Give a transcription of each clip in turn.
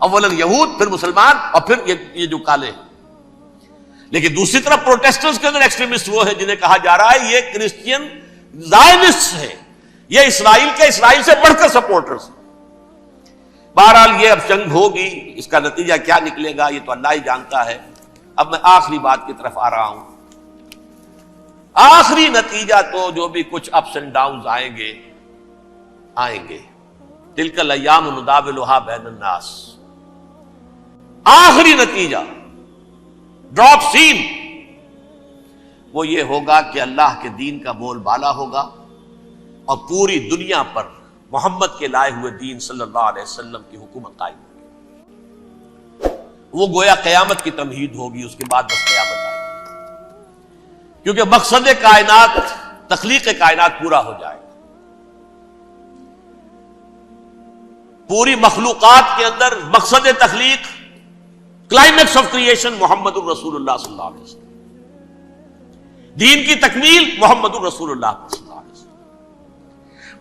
اولا یہود، پھر مسلمان، اور پھر یہ جو کالے ہیں. لیکن دوسری طرف پروٹیسٹنٹس کے اندر ایکسٹریمسٹ وہ ہیں جنہیں کہا جا رہا ہے یہ کرسچین زائنسٹ ہے، یہ اسرائیل سے بڑھ کر سپورٹرز. بہرحال یہ اب جنگ ہوگی، اس کا نتیجہ کیا نکلے گا یہ تو اللہ ہی جانتا ہے. اب میں آخری بات کی طرف آ رہا ہوں. آخری نتیجہ تو جو بھی کچھ اپس اینڈ ڈاؤنز آئیں گے تلک الایام نداولھا بین الناس. آخری نتیجہ ڈراپ سین وہ یہ ہوگا کہ اللہ کے دین کا بول بالا ہوگا اور پوری دنیا پر محمد کے لائے ہوئے دین صلی اللہ علیہ وسلم کی حکومت قائم ہوگی. وہ گویا قیامت کی تمہید ہوگی، اس کے بعد بس قیامت آئے گی، کیونکہ مقصد کائنات، تخلیق کائنات پورا ہو جائے گا. پوری مخلوقات کے اندر مقصد تخلیق، کلائمیکس آف کریشن محمد الرسول اللہ صلی اللہ علیہ وسلم. دین کی تکمیل محمد الرسول اللہ صلی اللہ علیہ وسلم.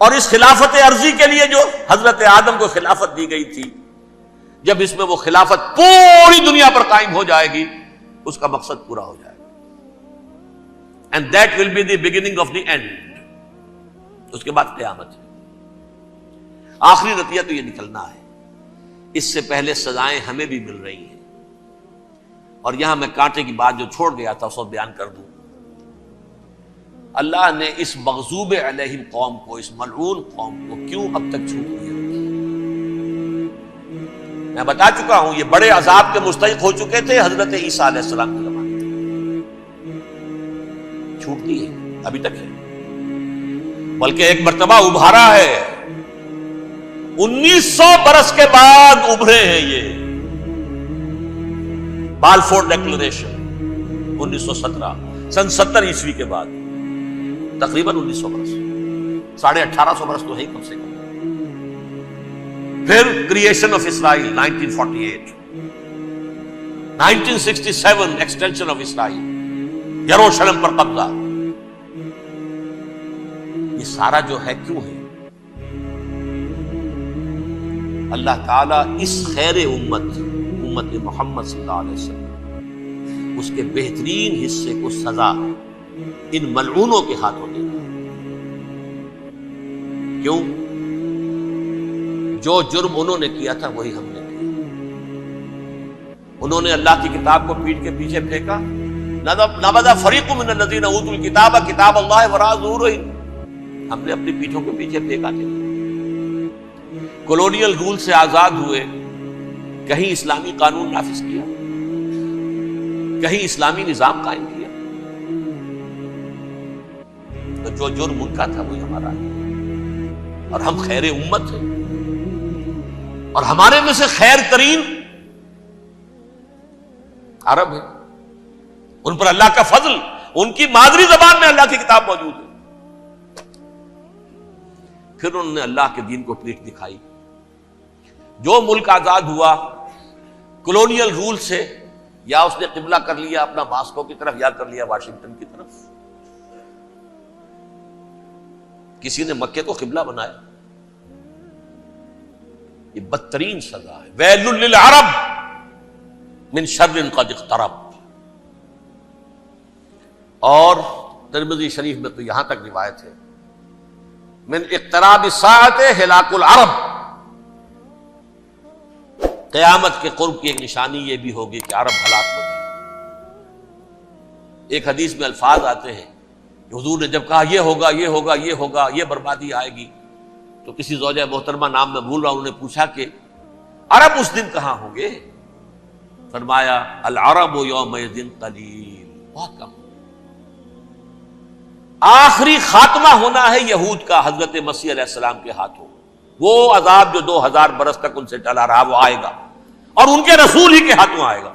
اور اس خلافت عرضی کے لیے جو حضرت آدم کو خلافت دی گئی تھی، جب اس میں وہ خلافت پوری دنیا پر قائم ہو جائے گی اس کا مقصد پورا ہو جائے گا. And that will be the beginning of the end. اس کے بعد قیامت ہے. آخری نتیجہ تو یہ نکلنا ہے. اس سے پہلے سزائیں ہمیں بھی مل رہی ہیں، اور یہاں میں کانٹے کی بات جو چھوڑ گیا تھا اس کو بیان کر دوں. اللہ نے اس مغضوب علیہم قوم کو، اس ملعون قوم کو کیوں اب تک چھوٹ نہیں رکھی؟ میں بتا چکا ہوں یہ بڑے عذاب کے مستحق ہو چکے تھے حضرت عیسیٰ علیہ السلام کے زمانے میں. چھوٹتی ہے ابھی تک ہے، بلکہ ایک مرتبہ ابھارا ہے. 1900 برس کے بعد ابھرے ہیں یہ. بالفور ڈیکلریشن 1917، سن 70 عیسوی کے بعد، تقریباً 1900 برس، 1850 برس تو ہے کم سے کم. پھر creation of Israel 1948، 1967 extension of Israel, یروشلم پر قبضہ. یہ سارا جو ہے کیوں ہے؟ اللہ تعالیٰ اس خیر امت محمد صلی اللہ علیہ وسلم، اس کے بہترین حصے کو سزا ان ملعونوں کے ہاتھوں دے رہا ہے. کیوں؟ جو جرم انہوں نے کیا تھا وہی ہم نے کیا. انہوں نے اللہ کی کتاب کو پیٹھ کے پیچھے پھینکا. نبذ فریق من الذین اوتوا الکتاب کتاب اللہ وراء ظہورہم. ہم نے اپنی پیٹھوں کے پیچھے پھینکا تھا. کولونیل رول سے آزاد ہوئے، کہیں اسلامی قانون نافذ کیا، کہیں اسلامی نظام قائم کیا. تو جو جرم ان کا تھا وہی ہمارا ہے، اور ہم خیر امت ہیں، اور ہمارے میں سے خیر ترین عرب ہے. ان پر اللہ کا فضل، ان کی مادری زبان میں اللہ کی کتاب موجود ہے. پھر انہوں نے اللہ کے دین کو پیٹھ دکھائی. جو ملک آزاد ہوا کولونیل رول سے، یا اس نے قبلہ کر لیا اپنا ماسکو کی طرف، یا کر لیا واشنگٹن کی طرف. کسی نے مکے کو قبلہ بنایا. یہ بدترین سزا ہے. ویل للعرب من شر قد اقترب. اور ترمذی شریف میں تو یہاں تک روایت ہے، من اقتراب الساعۃ ہلاک العرب. قیامت کے قرب کی ایک نشانی یہ بھی ہوگی کہ عرب ہلاک ہو جائے. ایک حدیث میں الفاظ آتے ہیں کہ حضور نے جب کہا یہ ہوگا یہ ہوگا یہ ہوگا، یہ بربادی آئے گی، تو کسی زوجہ محترمہ نام میں بھول رہا ہوں، انہوں نے پوچھا کہ عرب اس دن کہاں ہوں گے؟ فرمایا العرب یومئذ قلیل، بہت کم. آخری خاتمہ ہونا ہے یہود کا حضرت مسیح علیہ السلام کے ہاتھوں. وہ عذاب جو 2000 برس تک ان سے ٹلا رہا وہ آئے گا، اور ان کے رسول ہی کے ہاتھوں آئے گا.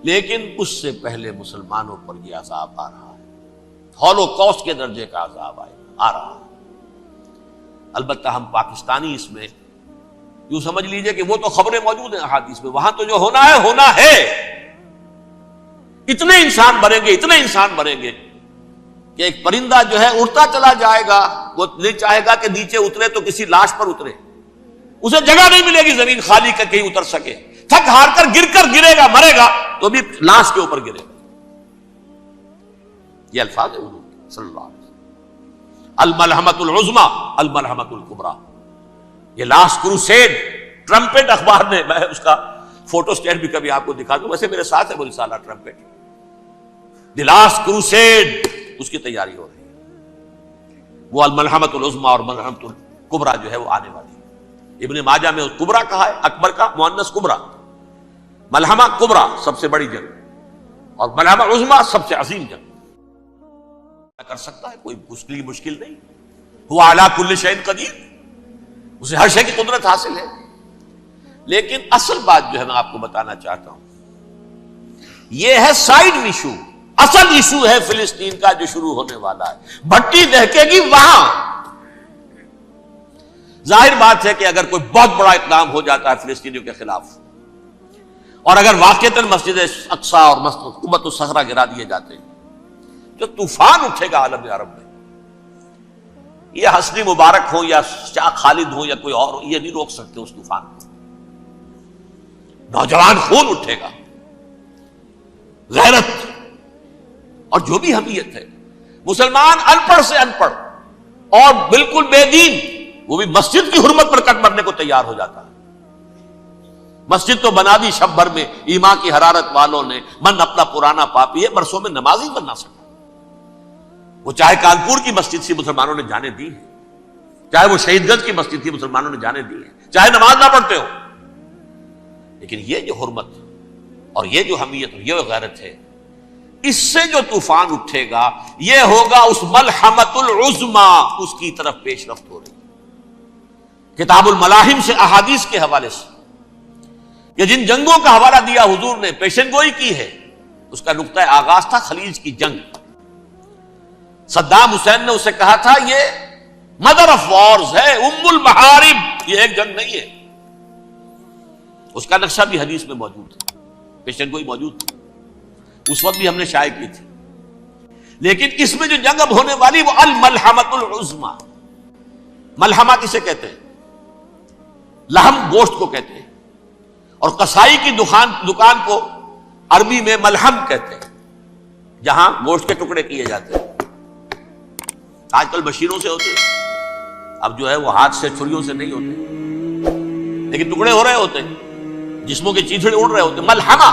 لیکن اس سے پہلے مسلمانوں پر یہ عذاب آ رہا ہے، ہولوکاسٹ کے درجے کا عذاب آ رہا ہے. البتہ ہم پاکستانی اس میں یوں سمجھ لیجئے کہ وہ تو خبریں موجود ہیں احادیث میں، وہاں تو جو ہونا ہے ہونا ہے. اتنے انسان مریں گے کہ ایک پرندہ جو ہے اڑتا چلا جائے گا، وہ نہیں چاہے گا کہ نیچے اترے تو کسی لاش پر اترے. اسے جگہ نہیں ملے گی زمین خالی کر کہیں اتر سکے، تھک ہار کر گرے گا، مرے گا تو بھی لاش کے اوپر گرے گا۔ یہ الفاظ ہے حضور صلی اللہ علیہ وسلم، الملحمۃ العظمی الملحمۃ الکبریٰ۔ یہ لاسٹ کروسیڈ، ٹرمپٹ اخبار نے، میں اس کا فوٹو سٹیٹ بھی کبھی آپ کو دکھا دوں، ویسے میرے ساتھ ہے وہ رسالہ ٹرمپٹ، دی لاسٹ کروسیڈ، اس کی تیاری ہو رہی ہے۔ وہ الملحمۃ العظمی اور ملحمۃ الکبریٰ جو ہے وہ آنے والی ہے۔ ابن ماجہ میں کبریٰ کہا ہے، اکبر کا مؤنث کبریٰ، ملحمہ کبریٰ سب سے بڑی جنگ اور ملحمہ عظمی سب سے عظیم جنگ۔ کر سکتا ہے کوئی مشکل نہیں، هو علی کل شیء قدیر، اسے ہر شے کی قدرت حاصل ہے۔ لیکن اصل بات جو ہے میں آپ کو بتانا چاہتا ہوں، یہ ہے سائیڈ ایشو، اصل ایشو ہے فلسطین کا جو شروع ہونے والا ہے۔ بھٹی دہکے گی وہاں۔ ظاہر بات ہے کہ اگر کوئی بہت بڑا اقدام ہو جاتا ہے فلسطینیوں کے خلاف، اور اگر واقعتاً مسجد اقصی اور مسجد قبۃ الصخرہ گرا دیے جاتے ہیں، جو طوفان اٹھے گا عالم عرب میں، یہ حسنی مبارک ہو یا شاہ خالد ہو یا کوئی اور ہو، یہ نہیں روک سکتے اس طوفان کو۔ نوجوان خون اٹھے گا، غیرت اور جو بھی حمیت ہے۔ مسلمان ان پڑھ سے ان پڑھ اور بالکل بے دین، وہ بھی مسجد کی حرمت پر کٹ مرنے کو تیار ہو جاتا ہے۔ مسجد تو بنا دی شب بھر میں، ایمان کی حرارت والوں نے، من اپنا پرانا پاپی ہے، برسوں میں نماز ہی بن نہ سکا۔ وہ چاہے کانپور کی مسجد سے مسلمانوں نے جانے دی ہے، چاہے وہ شہید گنج کی مسجد تھی مسلمانوں نے جانے دی ہے، چاہے نماز نہ پڑھتے ہو، لیکن یہ جو حرمت اور یہ جو حمیت اور یہ غیرت ہے، اس سے جو طوفان اٹھے گا یہ ہوگا اس ملحمۃ العظمی، اس کی طرف پیش رفت ہو رہی ہے۔ کتاب الملاحم سے احادیث کے حوالے سے کہ جن جنگوں کا حوالہ دیا حضور نے، پیشن گوئی کی ہے، اس کا نقطہ آغاز تھا خلیج کی جنگ۔ صدام حسین نے اسے کہا تھا یہ مدر آف وارز ہے، ام المحارب، یہ ایک جنگ نہیں ہے۔ اس کا نقشہ بھی حدیث میں موجود ہے، پیشن گوئی موجود تھی، اس وقت بھی ہم نے شائع کی تھی۔ لیکن اس میں جو جنگ اب ہونے والی وہ الملحمۃ العظمی۔ ملحمہ کسے کہتے ہیں؟ لحم گوشت کو کہتے ہیں، اور قصائی کی دکان کو عربی میں ملحم کہتے ہیں، جہاں گوشت کے ٹکڑے کیے جاتے ہیں۔ آج کل مشینوں سے ہوتے ہیں، اب جو ہے وہ ہاتھ سے چھریوں سے نہیں ہوتے، لیکن ٹکڑے ہو رہے ہوتے ہیں، جسموں کے چیتھڑے اڑ رہے ہوتے ہیں۔ ملحمہ،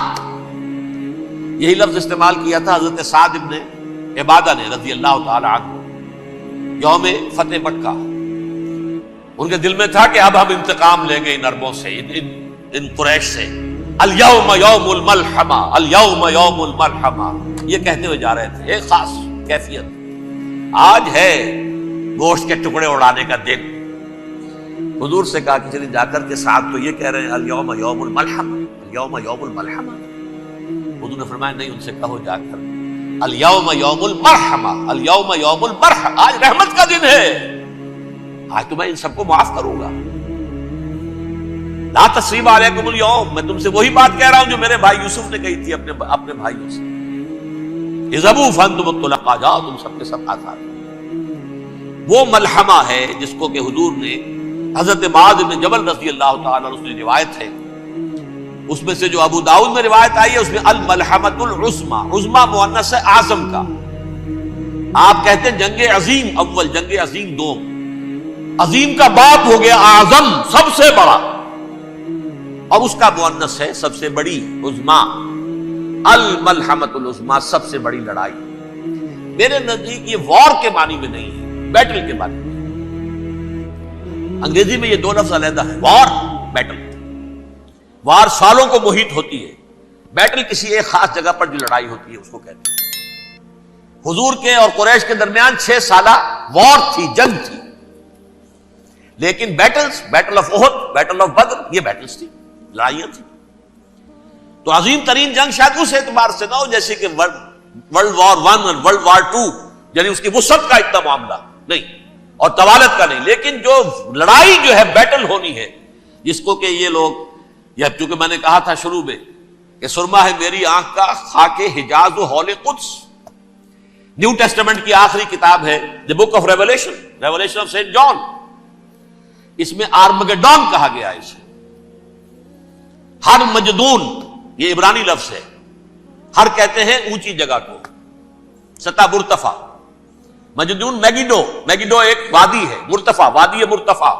یہی لفظ استعمال کیا تھا حضرت سعد ابن عبادہ نے رضی اللہ تعالی عنہ یوم فتح مکہ۔ ان کے دل میں تھا کہ اب ہم انتقام لیں گے ان عربوں سے، ان قریش سے۔ الیوم یوم الملحمہ، الیوم یوم الملحمہ، یہ کہتے ہوئے جا رہے تھے۔ ایک خاص کیفیت، آج ہے گوشت کے ٹکڑے اڑانے کا دن۔ حضور سے کہا کہ چلیے جا کر کے ساتھ تو یہ کہہ رہے ہیں الیوم یوم الملحمہ، الیوم یوم الملحمہ۔ حضور نے فرمایا نہیں، ان سے کہو جا کر الیوم یوم المرحمہ، الیوم یوم المرحمہ، آج رحمت کا دن ہے، آج تو میں ان سب کو معاف کروں گا۔ لا تثریب علیکم اليوم، میں تم سے وہی بات کہہ رہا ہوں جو میرے بھائی یوسف نے کہی تھی اپنے بھائیوں سے، اذهبوا فانتم الطلقاء، جاؤ تم سب کے سب آزاد۔ وہ ملحمہ ہے جس کو کہ حضور نے حضرت معاذ بن جبل رضی اللہ تعالیٰ عنہ، اس کی روایت ہے، اس میں سے جو ابو داؤد میں روایت آئی ہے اس میں الملحمۃ العظمی، عظمی مؤنث ہے اعظم کا۔ آپ کہتے ہیں جنگ عظیم اول، جنگ عظیم دوم، عظیم کا باپ ہو گیا اعظم، سب سے بڑا، اور اس کا مؤنث ہے سب سے بڑی، عظمی، الملحمۃ العظمی، سب سے بڑی لڑائی۔ میرے نزدیک یہ وار کے معنی میں نہیں ہے، بیٹل کے معنی میں۔ انگریزی میں یہ دو لفظ علیحدہ ہے، وار، بیٹل۔ وار سالوں کو محیط ہوتی ہے، بیٹل کسی ایک خاص جگہ پر جو لڑائی ہوتی ہے اس کو کہتے ہیں۔ حضور کے اور قریش کے درمیان 6 سالہ وار تھی، جنگ تھی، لیکن battles, battle of Uhud, battle of Badr, یہ بیٹلز تھی، لڑائیاں تھی۔ تو عظیم ترین جنگ شاید اس اعتبار سے نہ ہو جیسے کہ ورلڈ وار 1 اور ورلڈ وار 2، یعنی اس کی وسعت کا اتنا معاملہ نہیں اور طوالت کا نہیں، لیکن جو لڑائی جو ہے بیٹل ہونی ہے، جس کو کہ یہ لوگ، یا چونکہ میں نے کہا تھا شروع میں کہ سرما ہے میری آنکھ کا خاک حجاز و حول قدس، نیو ٹیسٹمنٹ کی آخری کتاب ہے the book of Revelation, Revelation of Saint John. اس میں آرمگڈون کہا گیا ہے اسے. ہر مجدون یہ عبرانی لفظ ہے. ہر کہتے ہیں اونچی جگہ کو، سطح مرتفع. مجدون میگیڈو، میگیڈو ایک وادی ہے، مرتفع، وادی مرتفع.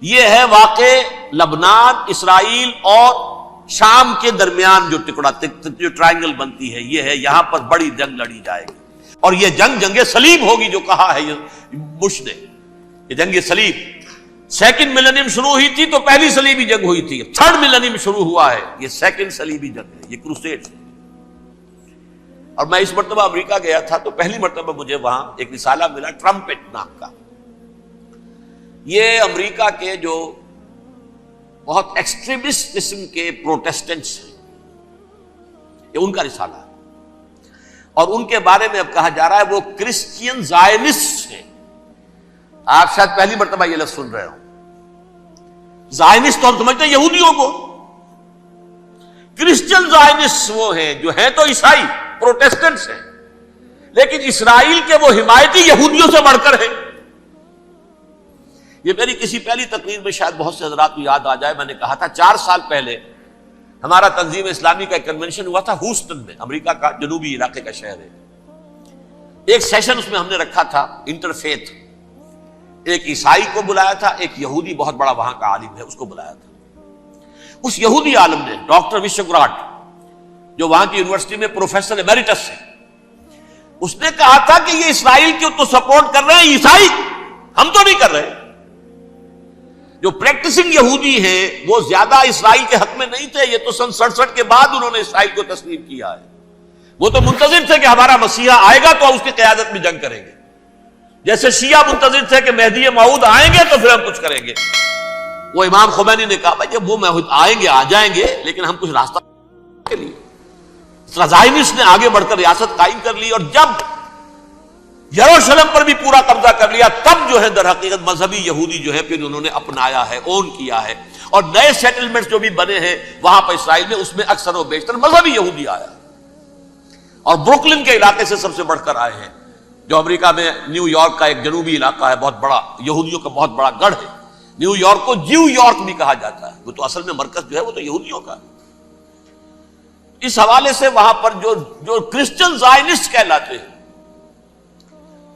یہ ہے واقع لبنان، اسرائیل اور شام کے درمیان جو ٹکڑا، جو ٹرائنگل بنتی ہے، یہ ہے. یہاں پر بڑی جنگ لڑی جائے گی، اور یہ جنگ صلیب ہوگی جو کہا ہے بش نے. یہ جنگ صلیب سیکنڈ ملینیم شروع ہوئی تھی تو پہلی صلیبی جنگ ہوئی تھی. تھرڈ ملینیم شروع ہوا ہے، یہ سیکنڈ صلیبی جنگ ہے، یہ کروسیڈ ہے. اور میں اس مرتبہ امریکہ گیا تھا تو پہلی مرتبہ مجھے وہاں ایک رسالہ ملا ٹرمپٹ نام کا. یہ امریکہ کے جو بہت ایکسٹریمسٹ قسم کے پروٹیسٹنٹس ہیں، یہ ان کا رسالہ ہے. اور ان کے بارے میں اب کہا جا رہا ہے وہ کرسچین زائنسٹ ہیں. آپ شاید پہلی مرتبہ یہ لفظ سن رہے ہو. زائنسٹ تو ہم سمجھتے ہیں یہودیوں کو. کرسچین زائنسٹ وہ ہیں جو ہیں تو عیسائی پروٹیسٹنٹس ہیں، لیکن اسرائیل کے وہ حمایتی یہودیوں سے بڑھ کر ہیں. یہ میری کسی پہلی تقریر میں شاید بہت سے حضرات کو یاد آ جائے، میں نے کہا تھا 4 سال پہلے ہمارا تنظیم اسلامی کا ایک کنونشن ہوا تھا ہوسٹن میں، امریکہ کا جنوبی علاقے کا شہر ہے. ایک سیشن اس میں ہم نے رکھا تھا انٹرفیتھ. ایک عیسائی کو بلایا تھا، ایک یہودی بہت بڑا وہاں کا عالم ہے اس کو بلایا تھا. اس یہودی عالم نے ڈاکٹر وشوگراٹ، جو وہاں کی یونیورسٹی میں پروفیسر ایمیریٹس ہے، اس نے کہا تھا کہ یہ اسرائیل کو تو سپورٹ کر رہے ہیں عیسائی، ہم تو نہیں کر رہے. جو پریکٹسنگ یہودی ہیں وہ زیادہ اسرائیل کے حق میں نہیں تھے. یہ تو سن 67 کے بعد انہوں نے اسرائیل کو تسلیم کیا ہے. وہ تو منتظر تھے کہ ہمارا مسیحا آئے گا تو اس کی قیادت میں جنگ کریں گے، جیسے شیعہ منتظر تھے کہ مہدی موعود آئیں گے تو پھر ہم کچھ کریں گے. وہ امام خمینی نے کہا بھائی جب وہ آئیں گے آ جائیں گے، لیکن ہم کچھ راستہ کے لیے. زائنسٹ نے آگے بڑھ کر ریاست قائم کر لی، اور جب یروشلم پر بھی پورا قبضہ کر لیا تب جو ہے در حقیقت مذہبی یہودی جو ہے پھر انہوں نے اپنایا ہے، اون کیا ہے. اور نئے سیٹلمنٹس جو بھی بنے ہیں وہاں پر اسرائیل میں، اس میں اکثر و بیشتر مذہبی یہودی آیا. اور بروکلن کے علاقے سے سب سے بڑھ کر آئے ہیں، جو امریکہ میں نیو یارک کا ایک جنوبی علاقہ ہے، بہت بڑا یہودیوں کا بہت بڑا گڑھ ہے. نیو یارک کو جیو یارک بھی کہا جاتا ہے، وہ تو اصل میں مرکز جو ہے وہ تو یہودیوں کا ہے. اس حوالے سے وہاں پر جو کرسچن زائنسٹ کہلاتے ہیں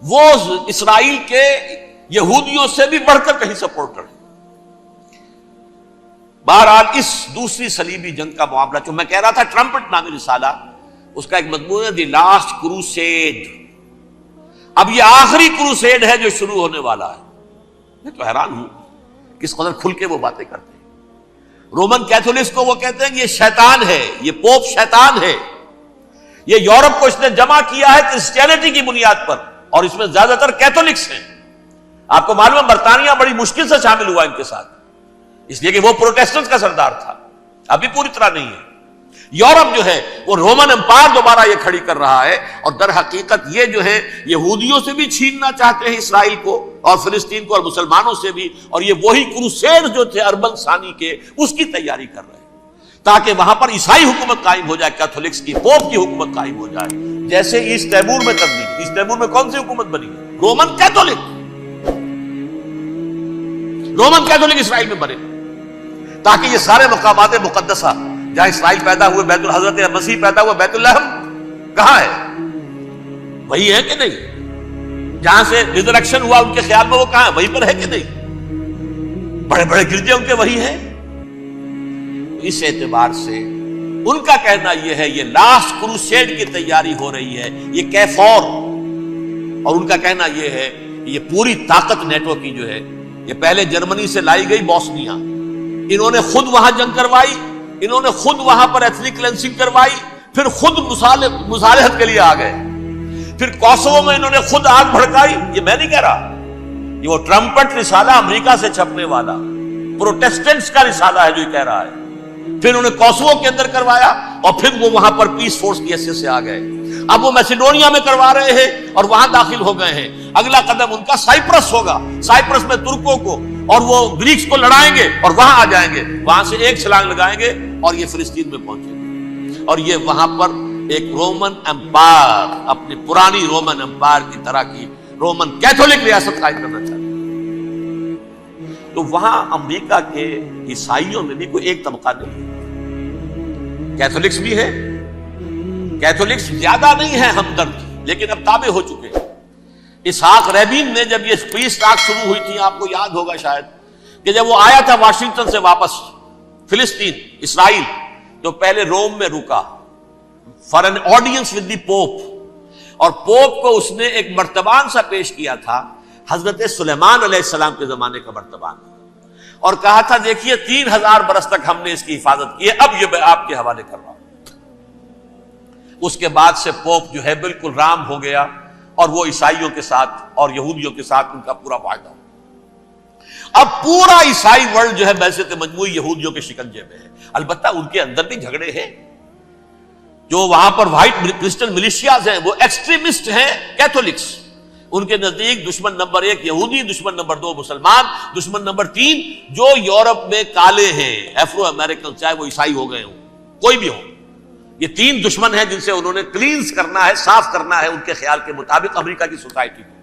وہ اسرائیل کے یہودیوں سے بھی بڑھ کر کہیں سپورٹر ہیں. بہرحال اس دوسری صلیبی جنگ کا معاملہ جو میں کہہ رہا تھا، ٹرمپٹ نامی رسالہ، اس کا ایک مضمون ہے دی لاسٹ کروسیڈ. اب یہ آخری کروسیڈ ہے جو شروع ہونے والا ہے. میں تو حیران ہوں کس قدر کھل کے وہ باتیں کرتے ہیں. رومن کیتھولکس کو وہ کہتے ہیں کہ یہ شیطان ہے، یہ پوپ شیطان ہے. یہ یورپ کو اس نے جمع کیا ہے کرسچینٹی کی بنیاد پر، اور اس میں زیادہ تر کیتھولکس ہیں. آپ کو معلوم ہے برطانیہ بڑی مشکل سے شامل ہوا ان کے ساتھ، اس لیے کہ وہ پروٹیسٹنٹ کا سردار تھا، ابھی پوری طرح نہیں ہے. یورپ جو ہے وہ رومن امپائر دوبارہ یہ کھڑی کر رہا ہے، اور در حقیقت یہ جو ہے یہودیوں سے بھی چھیننا چاہتے ہیں اسرائیل کو اور فلسطین کو، اور مسلمانوں سے بھی. اور یہ وہی کروسیڈ جو تھے اربن ثانی کے، اس کی تیاری کر رہے ہیں تاکہ وہاں پر عیسائی حکومت قائم ہو جائے، کیتھولکس کی، پوپ کی حکومت قائم ہو جائے. جیسے ایسٹ تیمور میں تبدیلی. ایسٹ تیمور میں کون سی حکومت بنی ہے؟ Roman Catholic. رومن کیتھولک اسرائیل میں بنے، تاکہ یہ سارے مقامات مقدسہ جہاں اسرائیل پیدا ہوئے، بیت الحضرت مسیح پیدا ہوا، بیت اللحم کہاں ہے؟ وہی ہے کہ نہیں؟ جہاں سے ریزریکشن ہوا ان کے خیال میں وہ کہاں ہے؟ وہیں پر ہے کہ نہیں؟ بڑے بڑے گرجے ان کے وہی ہیں. اس اعتبار سے ان کا کہنا یہ ہے یہ لاسٹ کروسیڈ کی تیاری ہو رہی ہے، یہ کیفور. اور ان کا کہنا یہ ہے یہ پوری طاقت نیٹو کی جو ہے، یہ پہلے جرمنی سے لائی گئی بوسنیا، انہوں نے خود وہاں جنگ کروائی، انہوں نے خود وہاں پر ایتھنک کلینسنگ کروائی، پھر خود مصالحت کے لیے آ گئے، پھر کوسوو میں انہوں نے خود آگ بھڑکائی. یہ میں نہیں کہہ رہا، یہ وہ ٹرمپٹ رسالہ امریکہ سے چھپنے والا پروٹیسٹنٹس کا رسالہ ہے جو یہ کہہ رہا ہے. پھر انہوں نے کوسوو کے اندر کروایا، اور پھر وہ وہاں پر پیس فورس کی حیثیت سے آ گئے. اب وہ میسیڈونیا میں کروا رہے ہیں اور وہاں داخل ہو گئے ہیں. اگلا قدم ان کا سائپرس ہوگا، سائپرس میں ترکوں کو اور وہ گریکس کو لڑائیں گے اور وہاں آ جائیں گے، وہاں سے ایک چھلانگ لگائیں گے اور یہ فلسطین میں پہنچیں گے. اور یہ وہاں پر ایک رومن امپائر، اپنی پرانی رومن امپائر کی طرح کی رومن کیتھولک ریاست قائم کرنا چاہتے ہیں. تو وہاں امریکہ کے عیسائیوں میں بھی کوئی ایک طبقہ نہیں، کیتھولکس بھی ہے، کیتھولکس زیادہ نہیں ہے ہمدرد، لیکن اب تابع ہو چکے ہیں۔ اسحاق ریبین نے جب یہ پیس ٹاک شروع ہوئی تھی، آپ کو یاد ہوگا شاید، کہ جب وہ آیا تھا واشنگٹن سے واپس فلسطین اسرائیل، تو پہلے روم میں رکا for an audience with the Pope, اور پوپ کو اس نے ایک مرتبان سا پیش کیا تھا، حضرت سلیمان علیہ السلام کے زمانے کا مرتبان، اور کہا تھا دیکھیے 3000 برس تک ہم نے اس کی حفاظت کی ہے، اب یہ میں آپ کے حوالے کر رہا ہوں۔ اس کے بعد سے پوپ جو ہے بالکل رام ہو گیا، اور وہ عیسائیوں کے ساتھ اور یہودیوں کے ساتھ ان کا پورا معاہدہ ہو۔ اب پورا عیسائی ورلڈ جو ہے بعثت مجموعی یہودیوں کے شکنجے میں ہے۔ البتہ ان کے اندر بھی جھگڑے ہیں، جو وہاں پر وائٹ کرسچن ملیشیاز ہیں وہ ایکسٹریمسٹ ہیں کیتھولکس، ان کے نزدیک دشمن نمبر 1 یہودی، دشمن نمبر 2 مسلمان، دشمن نمبر 3 جو یورپ میں کالے ہیں، ایفرو امریکن، چاہے وہ عیسائی ہو گئے ہوں، کوئی بھی ہو، یہ 3 دشمن ہیں جن سے انہوں نے کلینز کرنا ہے، صاف کرنا ہے ان کے خیال کے مطابق امریکہ کی سوسائٹی کو۔